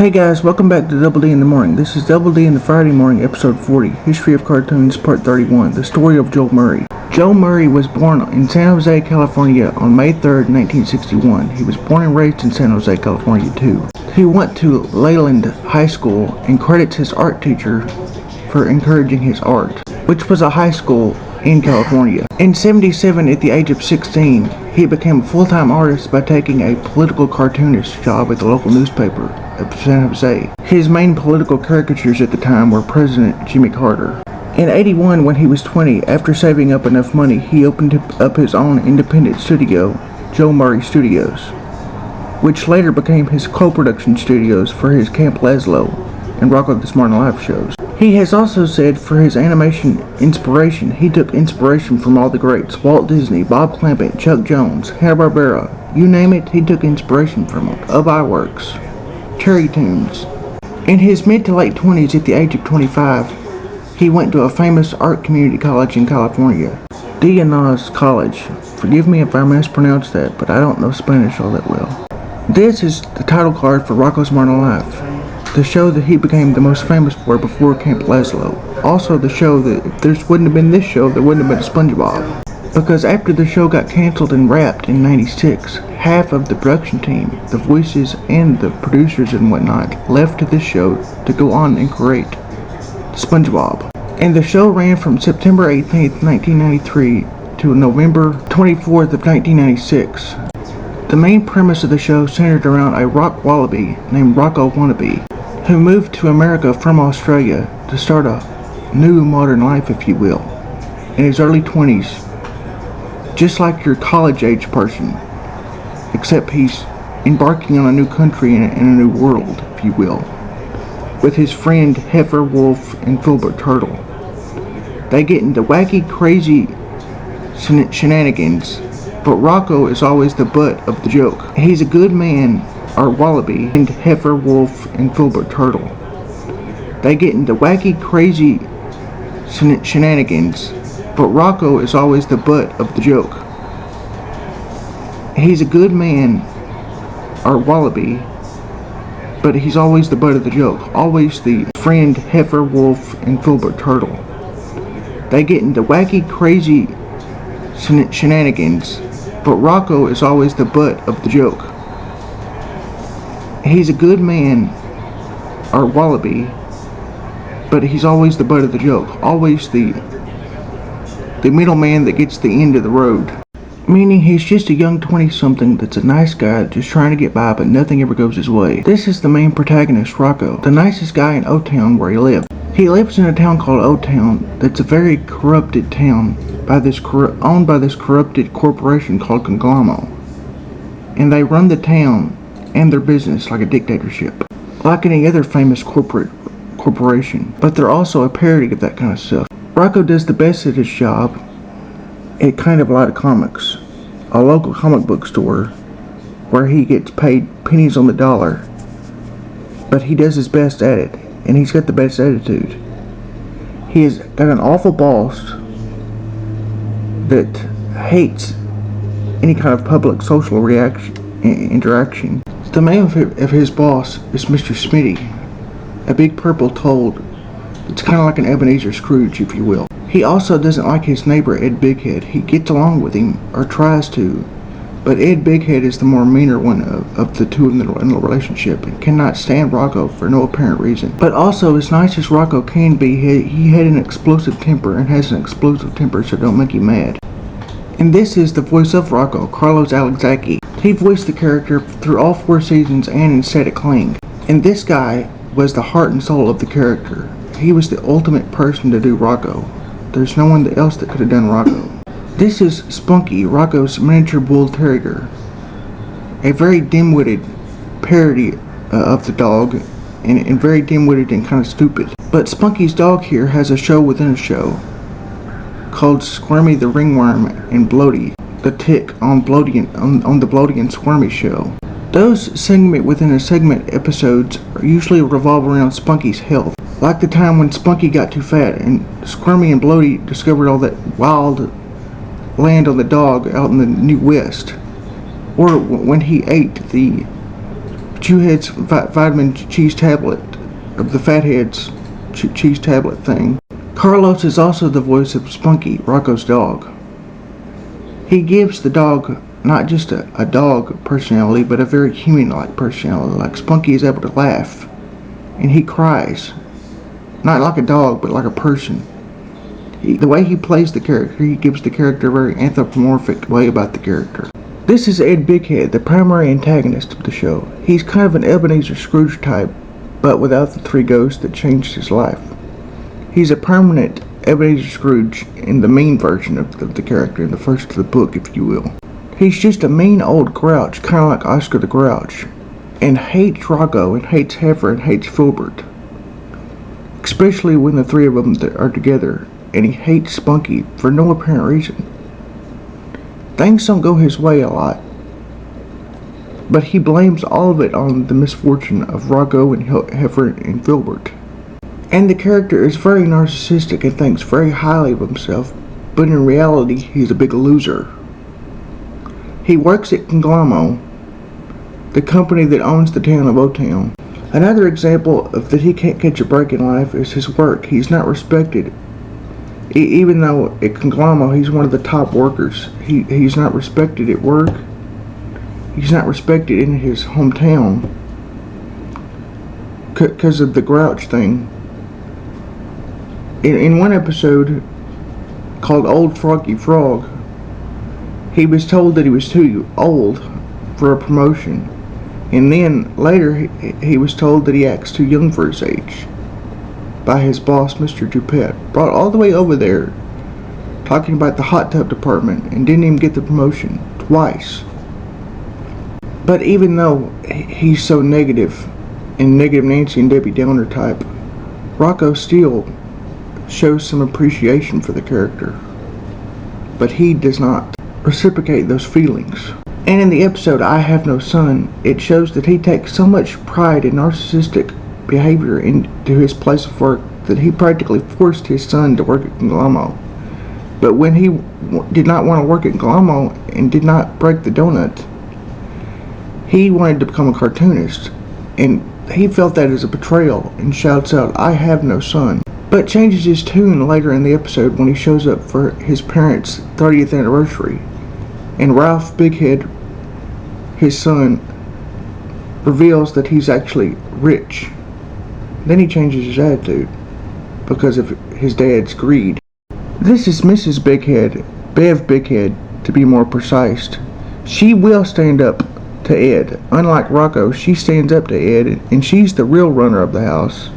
Hey guys, welcome back to Double D in the Morning. This is Double D in the Friday Morning, episode 40, History of Cartoons, part 31, the story of Joe Murray. Joe Murray was born in San Jose, California on May 3rd, 1961. He was born and raised in San Jose, California too. He went to Leyland High School and credits his art teacher for encouraging his art, which was a high school in California. In '77, at the age of 16, he became a full-time artist by taking a political cartoonist job at the local newspaper of San Jose. His main political caricatures at the time were President Jimmy Carter. In '81, when he was 20, after saving up enough money, he opened up his own independent studio, Joe Murray Studios, which later became his co-production studios for his Camp Laszlo and Rocco the Smart Life shows. He has also said for his animation inspiration, he took inspiration from all the greats: Walt Disney, Bob Clampett, Chuck Jones, Hanna-Barbera, you name it, he took inspiration from them. Of iWorks, Terry Toons. In his mid to late 20s, at the age of 25, he went to a famous art community college in California, Dianas College. Forgive me if I mispronounce that, but I don't know Spanish all that well. This is the title card for Rocco's Modern Life, the show that he became the most famous for before Camp Laszlo. Also the show that if there wouldn't have been this show, there wouldn't have been SpongeBob. Because after the show got canceled and wrapped in '96, half of the production team, the voices and the producers and whatnot, left to this show to go on and create SpongeBob. And the show ran from September 18th, 1993 to November 24th of 1996. The main premise of the show centered around a rock wallaby named Rocco Wannabe, who moved to America from Australia to start a new modern life, if you will, in his early 20s, just like your college-age person, except he's embarking on a new country and a new world, if you will, with his friend Heifer, Wolf, and Filbert Turtle. They get into wacky, crazy shenanigans, but Rocco is always the butt of the joke. He's a good man, our wallaby, and Heifer, Wolf, and Filbert Turtle. They get into wacky, crazy shenanigans, but Rocco is always the butt of the joke. He's a good man, our wallaby, but he's always the butt of the joke. Always the friend Heifer, Wolf, and Filbert Turtle. They get into wacky, crazy shenanigans, but Rocco is always the butt of the joke. He's a good man, our wallaby, but he's always the butt of the joke. Always the middleman that gets the end of the road. Meaning he's just a young 20-something that's a nice guy just trying to get by, but nothing ever goes his way. This is the main protagonist, Rocco, the nicest guy in O-Town where he lives. He lives in a town called O-Town that's a very corrupted town owned by this corrupted corporation called Conglomero. And they run the town and their business like a dictatorship, like any other famous corporation. But they're also a parody of that kind of stuff. Rocco does the best at his job at Kind of a Lot of Comics, a local comic book store where he gets paid pennies on the dollar, but he does his best at it, and he's got the best attitude. He has got an awful boss that hates any kind of public social interaction. The name of his boss is Mr. Smitty, a big purple toad. It's kind of like an Ebenezer Scrooge, if you will. He also doesn't like his neighbor Ed Bighead. He gets along with him, or tries to, but Ed Bighead is the more meaner one of the two in the relationship and cannot stand Rocco for no apparent reason. But also, as nice as Rocco can be, he had an explosive temper and has an explosive temper, so don't make him mad. And this is the voice of Rocco, Carlos Alexacki. He voiced the character through all 4 seasons and in Static Cling. And this guy was the heart and soul of the character. He was the ultimate person to do Rocco. There's no one else that could have done Rocco. This is Spunky, Rocco's miniature bull terrier. A very dim-witted parody of the dog, and very dim-witted and kind of stupid. But Spunky's dog here has a show within a show called Squirmy the Ringworm and Bloaty the Tick on the Bloaty and Squirmy show. Those segment within a segment episodes usually revolve around Spunky's health. Like the time when Spunky got too fat and Squirmy and Bloaty discovered all that wild land on the dog out in the New West. Or when he ate the Chewhead's vitamin cheese tablet, of the Fathead's cheese tablet thing. Carlos is also the voice of Spunky, Rocco's dog. He gives the dog not just a dog personality, but a very human-like personality. Like Spunky is able to laugh, and he cries. Not like a dog, but like a person. The way he plays the character, he gives the character a very anthropomorphic way about the character. This is Ed Bighead, the primary antagonist of the show. He's kind of an Ebenezer Scrooge type, but without the three ghosts that changed his life. He's a permanent Ebenezer Scrooge in the mean version of the character, in the first of the book, if you will. He's just a mean old grouch, kind of like Oscar the Grouch, and hates Rocco, and hates Hever, and hates Filbert. Especially when the three of them are together, and he hates Spunky for no apparent reason. Things don't go his way a lot, but he blames all of it on the misfortune of Rocco and Hever and Filbert. And the character is very narcissistic and thinks very highly of himself, but in reality he's a big loser. He works at Conglommo, the company that owns the town of O-Town. Another example of that he can't catch a break in life is his work. He's not respected. Even though at Conglommo he's one of the top workers, he's not respected at work. He's not respected in his hometown because of the grouch thing. In one episode called Old Froggy Frog, he was told that he was too old for a promotion, and then later he was told that he acts too young for his age by his boss, Mr. Dupet. Brought all the way over there talking about the hot tub department and didn't even get the promotion twice. But even though he's so negative and Negative Nancy and Debbie Downer type, Rocco still shows some appreciation for the character, but he does not reciprocate those feelings. And in the episode I Have No Son, it shows that he takes so much pride in narcissistic behavior into his place of work that he practically forced his son to work at Conglommo. But when he did not want to work at Conglommo and did not break the donut, he wanted to become a cartoonist, and he felt that as a betrayal and shouts out, "I have no son," but changes his tune later in the episode when he shows up for his parents' 30th anniversary, and Ralph Bighead, his son, reveals that he's actually rich. Then he changes his attitude because of his dad's greed. This is Mrs. Bighead, Bev Bighead to be more precise. She will stand up to Ed. Unlike Rocco, she stands up to Ed, and she's the real runner of the house.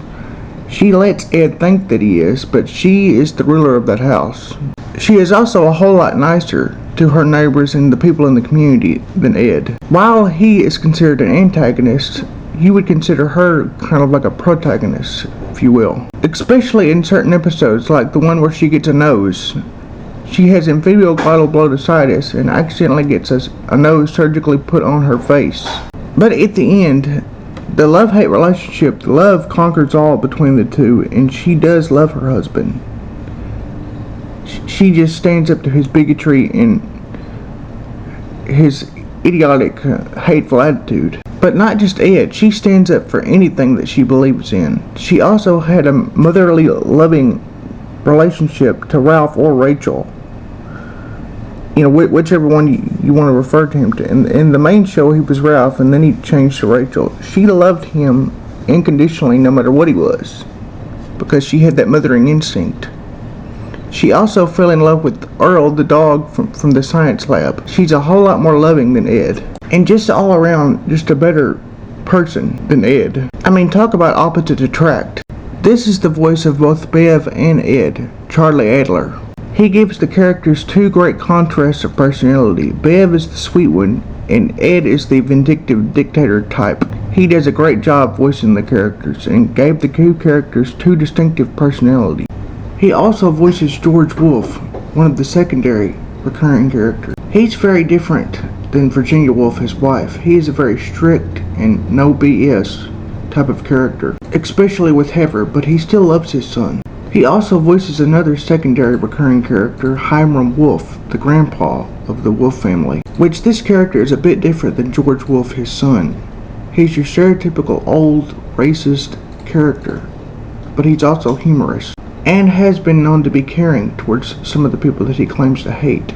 She lets Ed think that he is, but she is the ruler of that house. She is also a whole lot nicer to her neighbors and the people in the community than Ed. While he is considered an antagonist, you would consider her kind of like a protagonist, if you will. Especially in certain episodes, like the one where she gets a nose. She has emphyseal-glottophalocolitis and accidentally gets a nose surgically put on her face. But at the end, the love-hate relationship, the love conquers all between the two, and she does love her husband. She just stands up to his bigotry and his idiotic, hateful attitude. But not just Ed, she stands up for anything that she believes in. She also had a motherly, loving relationship to Ralph or Rachel. You know, whichever one you want to refer to him to. In the main show, he was Ralph, and then he changed to Rachel. She loved him unconditionally, no matter what he was, because she had that mothering instinct. She also fell in love with Earl, the dog from the science lab. She's a whole lot more loving than Ed. And just all around, just a better person than Ed. I mean, talk about opposites attract. This is the voice of both Bev and Ed, Charlie Adler. He gives the characters two great contrasts of personality. Bev is the sweet one, and Ed is the vindictive dictator type. He does a great job voicing the characters, and gave the two characters two distinctive personalities. He also voices George Wolfe, one of the secondary recurring characters. He's very different than Virginia Woolf, his wife. He is a very strict and no BS type of character, especially with Hever, but he still loves his son. He also voices another secondary recurring character, Hiram Wolfe, the grandpa of the Wolfe family, which this character is a bit different than George Wolfe, his son. He's your stereotypical old, racist character, but he's also humorous, and has been known to be caring towards some of the people that he claims to hate.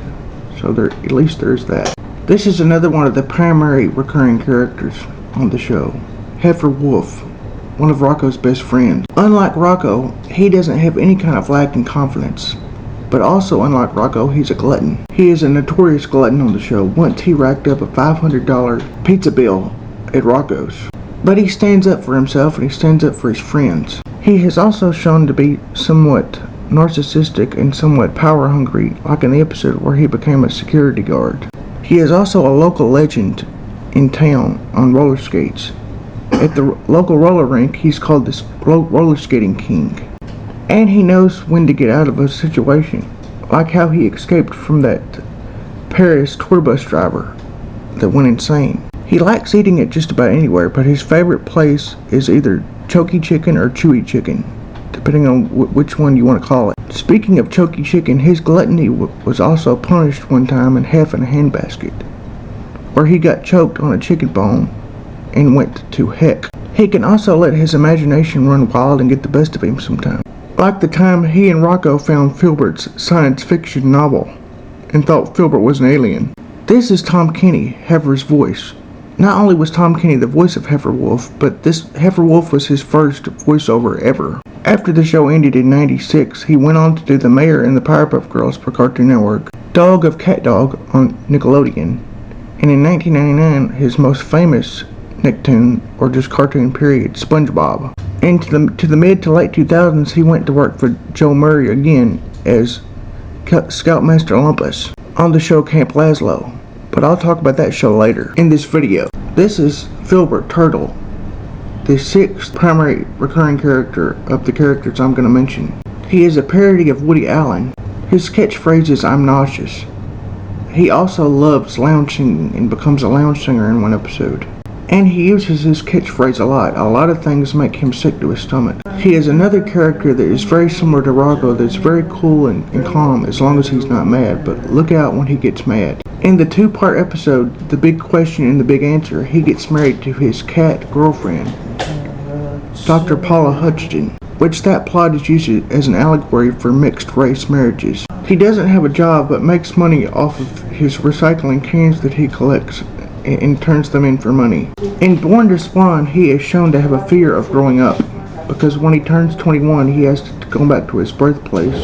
So at least there's that. This is another one of the primary recurring characters on the show. Heifer Wolf, one of Rocco's best friends. Unlike Rocco, he doesn't have any kind of lack in confidence. But also, unlike Rocco, he's a glutton. He is a notorious glutton on the show. Once he racked up a $500 pizza bill at Rocco's. But he stands up for himself and he stands up for his friends. He has also shown to be somewhat narcissistic and somewhat power hungry, like in the episode where he became a security guard. He is also a local legend in town on roller skates. At the local roller rink, he's called the roller skating king. And he knows when to get out of a situation, like how he escaped from that Paris tour bus driver that went insane. He likes eating at just about anywhere, but his favorite place is either Choky Chicken or Chewy Chicken, depending on which one you want to call it. Speaking of Choky Chicken, his gluttony was also punished one time in Half in a Handbasket, where he got choked on a chicken bone and went to heck. He can also let his imagination run wild and get the best of him sometimes. Like the time he and Rocco found Filbert's science fiction novel and thought Filbert was an alien. This is Tom Kenney, Hever's voice. Not only was Tom Kenney the voice of Heifer Wolf, but this Heifer Wolf was his first voiceover ever. After the show ended in '96, he went on to do the Mayor and the Powerpuff Girls for Cartoon Network, Dog of Cat Dog on Nickelodeon, and in 1999, his most famous Nicktoon, or just cartoon period, SpongeBob. And to the mid to late 2000s, he went to work for Joe Murray again as Scoutmaster Lumpus on the show Camp Laszlo. But I'll talk about that show later in this video. This is Filbert Turtle, the sixth primary recurring character of the characters I'm going to mention. He is a parody of Woody Allen. His catchphrase is "I'm nauseous." He also loves lounge singing and becomes a lounge singer in one episode. And he uses his catchphrase a lot. A lot of things make him sick to his stomach. He is another character that is very similar to Rocco, that's very cool and calm as long as he's not mad, but look out when he gets mad. In the two-part episode, The Big Question and the Big Answer, he gets married to his cat girlfriend, Dr. Paula Hutchinson, which that plot is used as an allegory for mixed-race marriages. He doesn't have a job but makes money off of his recycling cans that he collects and turns them in for money. In Born to Spawn, he is shown to have a fear of growing up, because when he turns 21, he has to go back to his birthplace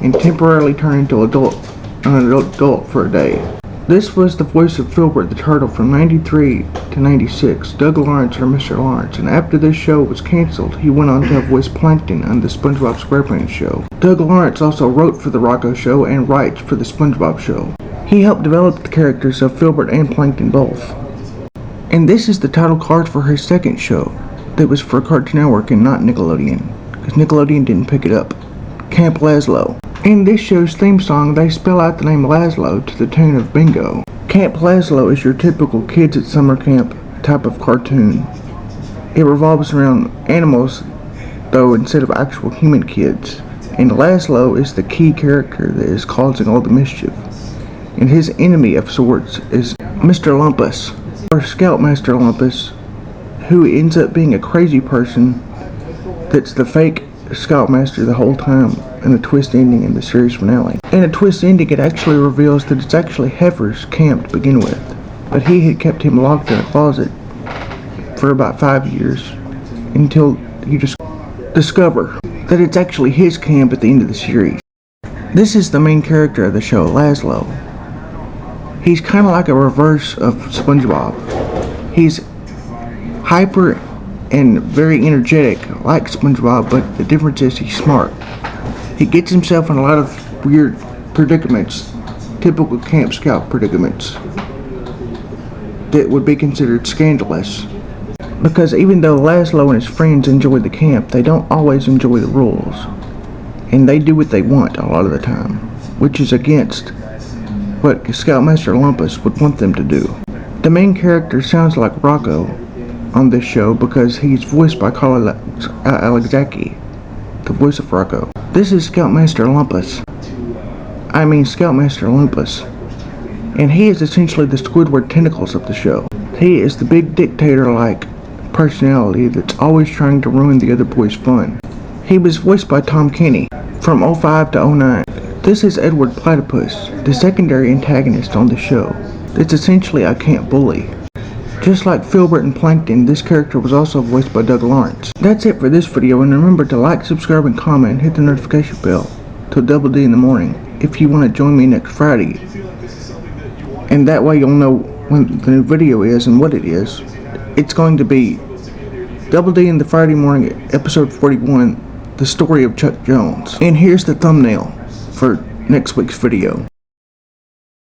and temporarily turn into an adult for a day. This was the voice of Filbert the Turtle from '93 to '96, Doug Lawrence or Mr. Lawrence, and after this show was cancelled, he went on to voice Plankton on the SpongeBob SquarePants show. Doug Lawrence also wrote for the Rocco show and writes for the SpongeBob show. He helped develop the characters of Filbert and Plankton both. And this is the title card for her second show that was for Cartoon Network and not Nickelodeon, because Nickelodeon didn't pick it up. Camp Laszlo. In this show's theme song, they spell out the name Laszlo to the tune of Bingo. Camp Laszlo is your typical kids at summer camp type of cartoon. It revolves around animals, though, instead of actual human kids. And Laszlo is the key character that is causing all the mischief. And his enemy of sorts is Mr. Lumpus, or Scoutmaster Lumpus, who ends up being a crazy person that's the fake Scoutmaster the whole time, and a twist ending in the series finale. In a twist ending, it actually reveals that it's actually Heifer's camp to begin with, but he had kept him locked in a closet for about 5 years until you just discover that it's actually his camp at the end of the series. This is the main character of the show, Laszlo. He's kind of like a reverse of SpongeBob. He's hyper and very energetic like SpongeBob, but the difference is he's smart. He gets himself in a lot of weird predicaments, typical Camp Scout predicaments, that would be considered scandalous. Because even though Laszlo and his friends enjoy the camp, they don't always enjoy the rules. And they do what they want a lot of the time, which is against what Scoutmaster Lumpus would want them to do. The main character sounds like Rocco on this show because he's voiced by Carl Alexacki, the voice of Rocco. This is Scoutmaster Lumpus. Scoutmaster Lumpus. And he is essentially the Squidward tentacles of the show. He is the big dictator-like personality that's always trying to ruin the other boys' fun. He was voiced by Tom Kenney from 05 to 09. This is Edward Platypus, the secondary antagonist on the show. That's essentially I Can't Bully. Just like Filbert and Plankton, this character was also voiced by Doug Lawrence. That's it for this video, and remember to like, subscribe, and comment, and hit the notification bell till Double D in the morning if you want to join me next Friday. And that way you'll know when the new video is and what it is. It's going to be Double D in the Friday morning, episode 41, the story of Chuck Jones. And here's the thumbnail for next week's video.